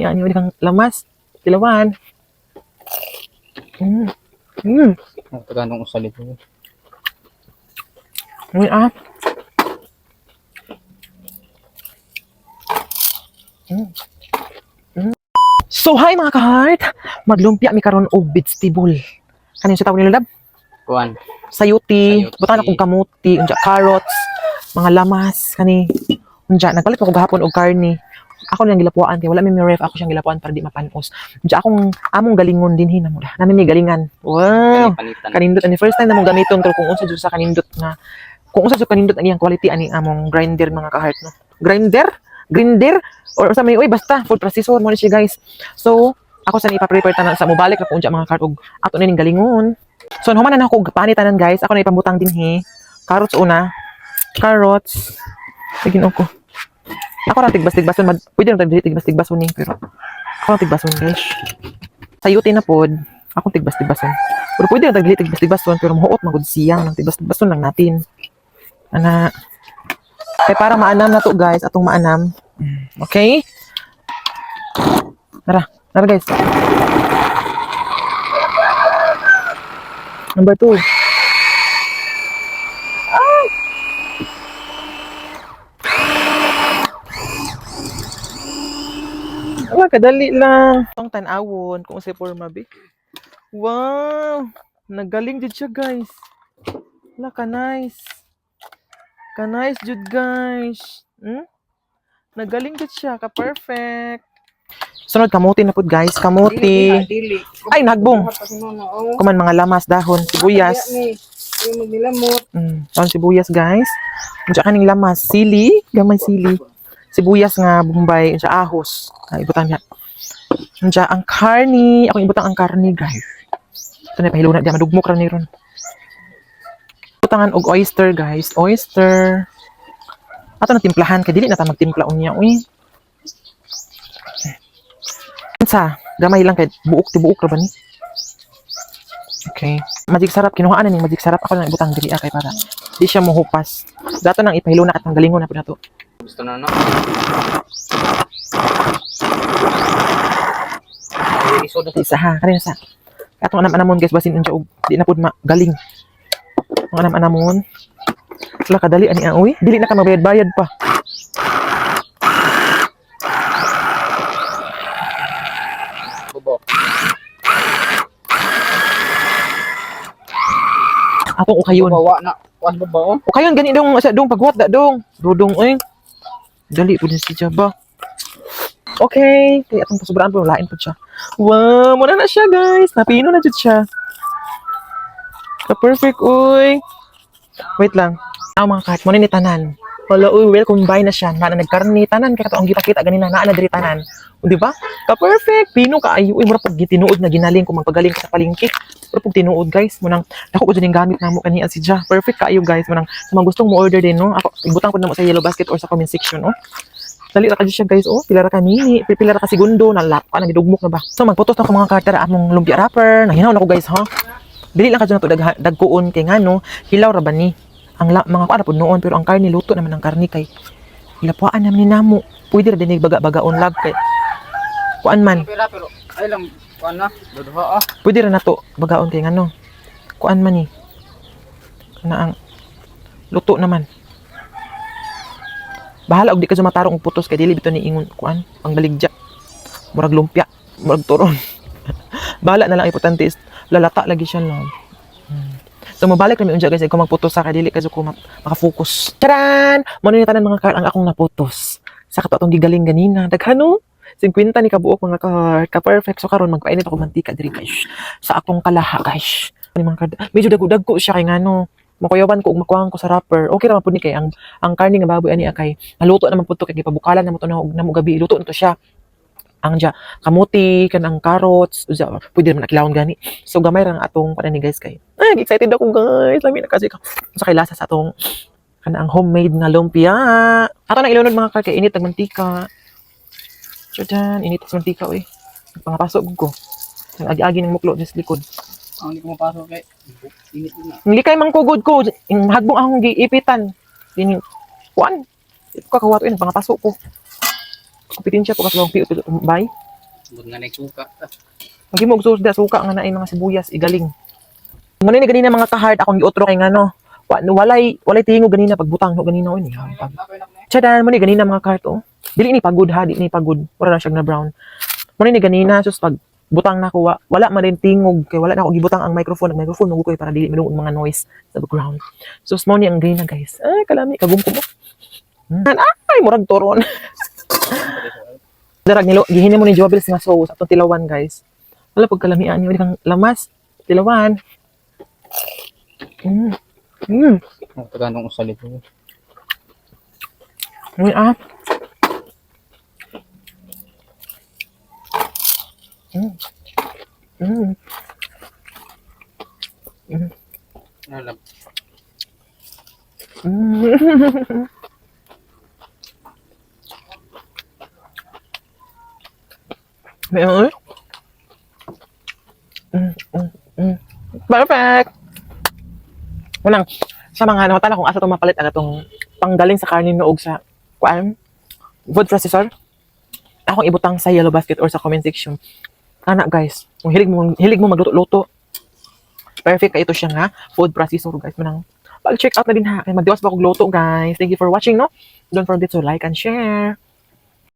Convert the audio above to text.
Yan, yung kang lamas. Tilawan. Taganong usalit mo. Uy, So, hi mga ka-heart! Maglumpia mi karon og vegetable. Kanin sa tawag nila, Dab? Kuan. Sayuti, Sayuti. butan akong kamuti, unja carrots, mga lamas, kani. Unja, nagpalit ko gahapon og karne. Ako nang gilapuan kay wala mi ref, ako siyang gilapuan para di mapanos. Unja akong among galingon dinhi na mo. Namin ni galingan. Wow! Palitan. Kanindot ani first time na mong gamiton pero kung unsa jud sa kanindot nga kung unsa jud kanindot ang iyang quality ani among grinder mga ka-heart no. Grinder or sa may basta food processor mo ni siya guys. So, ako sa ipa-prepare tanan sa mobalik na unja mga ka-heart og ato na ning galingon. So, human na ako panitanan guys. Ako na ipambutang dinhi. Carrots una. Carrots. Sige ko. Ako ra tigbas-tigbason, pwede ra tigbas-tigbason ni pero ako ra tigbason guys. Sayuti na pod. Ako tigbas-tigbason. Pero pwede ra tigbas-tigbason pero mahuot magud siyang nang tigbas-tigbason lang natin. Ana. Kaya para maanam na to guys, atong maanam. Okay? Tara guys. Number 2. Kadali lang. Itong tanawon kung si forma be. Wow! Nagaling jud siya guys. Wala ka nice. Ka nice jud guys. Nagaling jud siya ka perfect. Sunod kamuti na pud guys, kamuti. Ay nagbong. Kuman mga lamas, dahon, sibuyas. Dahon sibuyas guys. Unsa kaning lamas, sili, gamay sili. Sibuyas nga bombay, unsa ahos. Ibutan niya. Unsa ang karni, ako ibutang ang karni guys. Ito na pahiluna diya madugmok ra ni ron. Butangan og oyster guys, oyster. Ato na timplahan kay dili na ta magtimpla unya uy. Unsa, gamay lang kay buok ra ba ni? Okay. Magic sarap kinuhaan na ning magic sarap ako lang ibutang diri kay para di siya mohupas. Dato nang ipahiluna at ang galingon na pud nato. Gusto na no? Isa ha, kanina sa. Atong anam-anamon guys basin unsa og di na pud magaling. Ang anam-anamon. Wala kadali ani uy, dili na ka mabayad-bayad pa. Bubo. Atong ukayon. Bawa na. Wan babaw. Ukayon gani dong sa dong pagwat da dong. Dudong oy. Dali pud si Jaba. Okay, kaya atong pasubraan po lain po siya. Wow, muna na siya guys. Napino na jud siya. Ka-perfect uy. Wait lang. Mga kahit mo ni tanan. Wala uy, well combine na siya. Na nagkarni tanan kaya kato ang kita ganina naa na diri tanan. O di ba? Ka-perfect. Pino ka ayo uy mura pag tinuod na ginaling kung magpagaling ka sa palengke. Pero pag tinuod guys, munang dako ko din gamit namo kaniya si Ja. Perfect kaayo guys. Munang sa mga gustong mo order din no. Ako ibutang ko na mo sa yellow basket or sa comment section no. Dali ra ka siya guys oh. Pila ra ka mini, pila ra ka segundo, nalap ka nang gidugmok na ba. So magputos na ko mga karter among lumpia wrapper. Nahinaw na ko guys ha. Dili lang ka na to dagkuon kay ngano, hilaw ra ba ni. Ang mga kuan pud noon pero ang karni luto naman ang karni kay ilapuan naman ni namo. Pwede ra din baga-bagaon lag kay kuan man. Pero ay lang kuan na, duduha ah. Pwede ra na to bagaon kay ngano. Kuan man ni. Kana ang luto naman. Bahala og di ka matarong og putos kay dili bitaw ni ingon kuan ang baligja. Murag lumpia, murag turon. Bahala na lang importante is lalata lagi siya lang. So mabalik kami unja guys kung magputos sa kay dili ka ko maka-focus. Taran! Mo ni tanan mga kar ang akong naputos. Sa kato atong gigaling ganina. Daghano? 50 ni kabuok mga kar. Ka-perfect so karon magpainit ako mantika diri guys. Sa akong kalaha guys. Ani mga kar. Medyo dagko siya kay ngano. Makuyawan ko ug makuhaan ko sa wrapper. Okay ra man pud ni kay ang karni nga baboy ani akay naluto naman pud to kay gipabukalan naman to na gabi luto to siya. Ang ja kamuti kanang carrots usa pwede man nakilawon gani. So gamay ra ang atong kuan ni guys kay. Ay excited ako guys. Lami na kasi sa kay lasa sa atong kanang homemade nga lumpia. Ato nang ilunod mga kar kay init ang mantika. Chudan init ang mantika oy. Pangapasok ko. Ang agi-agi ng muklo sa likod. Ang hindi ko mapasok kay init na. Hindi kay mangkugod ko. Hagbong akong giipitan. Dini kuan. Ito ka kawato yun. Pangapasok ko. Kupitin siya po kasi bang piot bay. Doon nga nagsuka. Magimog suka nga na mga sibuyas igaling. Muna ni ganina mga ka-heart akong giotro kay ngano. Walay tingog ganina pagbutang no ganina oy. Chadan mo ni ganina mga ka-heart oh. Dili ni pagod ha, dili ni pagod. Wala na siya na brown. Muna ni ganina sus pag butang na ko wala man rin tingog kay wala na ako gibutang ang microphone mo ko para dili madungog mga noise sa background. Sus mo ni ang ganina guys. Ay kalami kagumko mo. Ay murag toron. Darag nilo gihini mo ni Jobels nga sauce atong tilawan guys. Wala pag kalamian niyo kang lamas tilawan. Ang taganong usalit mo. Uy, Alam. Meron. Perfect. Unang sa mga nakatala kung asa itong mapalit ang itong panggaling sa karne noog sa kuan food processor. Akong ibutang sa yellow basket or sa comment section. Ana guys, kung hilig mo magluto-luto. Perfect ka ito siya nga food processor guys. Manang pag-check out na din ha. Kaya magdiwas pa kong luto guys. Thank you for watching no. Don't forget to like and share.